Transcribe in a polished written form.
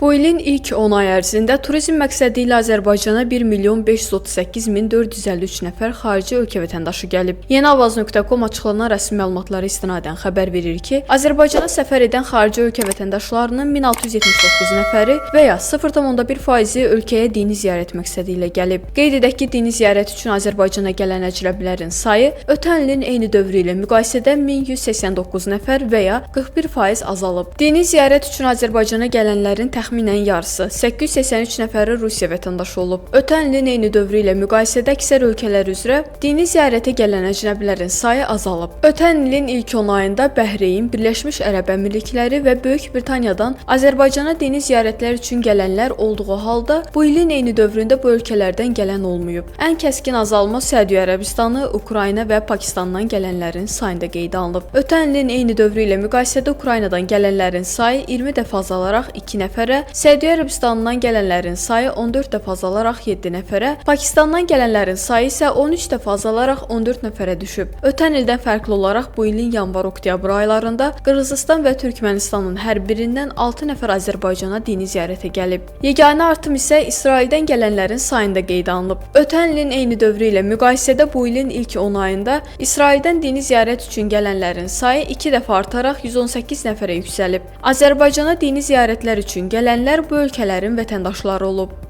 Bu ilin ilk 10 ay ərzində turizm məqsədi ilə Azərbaycana 1.538.453 nəfər xarici ölkə vətəndaşı gəlib. Yeniavaz.com açıqlanan rəsmi məlumatlara istinadən xəbər verir ki, Azərbaycana səfər edən xarici ölkə vətəndaşlarının 1679 nəfəri və ya 0,1%-i ölkəyə dini ziyarət məqsədi ilə gəlib. Qeyd edək ki, dini ziyarət üçün Azərbaycana gələn əcnəbilərin sayı ötən ilin eyni dövrü ilə müqayisədə 1189 nəfər və ya 41% azalıb. Dini ziyarət üçün Azərbaycana gələnlərin təxminən yarısı, 883 nəfəri Rusiya vətəndaşı olub. Ötən ilin eyni dövrü ilə müqayisədə əksər ölkələr üzrə dini ziyarətə gələn əcnəbilərin sayı azalıb. Ötən ilin ilk 10 ayında Bəhreyn, Birləşmiş Ərəb Əmirlikləri və Böyük Britaniyadan Azərbaycana dini ziyarətlər üçün gələnlər olduğu halda, bu ilin eyni dövründə bu ölkələrdən gələn olmayıb. Ən kəskin azalma Səudiyyə Ərəbistanı, Ukrayna və Pakistandan gələnlərin sayında qeydə alınıb. Ötən ilin eyni dövrü ilə müqayisədə Ukraynadan gələnlərin sayı 20 dəfə azalaraq 2 nəfərə, Səudiyyə Ərəbistanından gələnlərin sayı 14 dəfə azalaraq 7 nəfərə, Pakistandan gələnlərin sayı isə 13 dəfə azalaraq 14 nəfərə düşüb. Ötən ildən fərqli olaraq bu ilin yanvar-oktyabr aylarında Qırğızıstan və Türkmənistanın hər birindən 6 nəfər Azərbaycana dini ziyarətə gəlib. Yeganə artım isə İsraildən gələnlərin sayında qeydə alınıb. Ötən ilin eyni dövrü ilə müqayisədə bu ilin ilk 10 ayında İsraildən dini ziyarət üçün gələnlərin sayı 2 dəfə artaraq 118 nəfərə yüksəlib. Azərbaycana dini ziyarətlər üçün gələnlər bu ölkələrin vətəndaşları olub.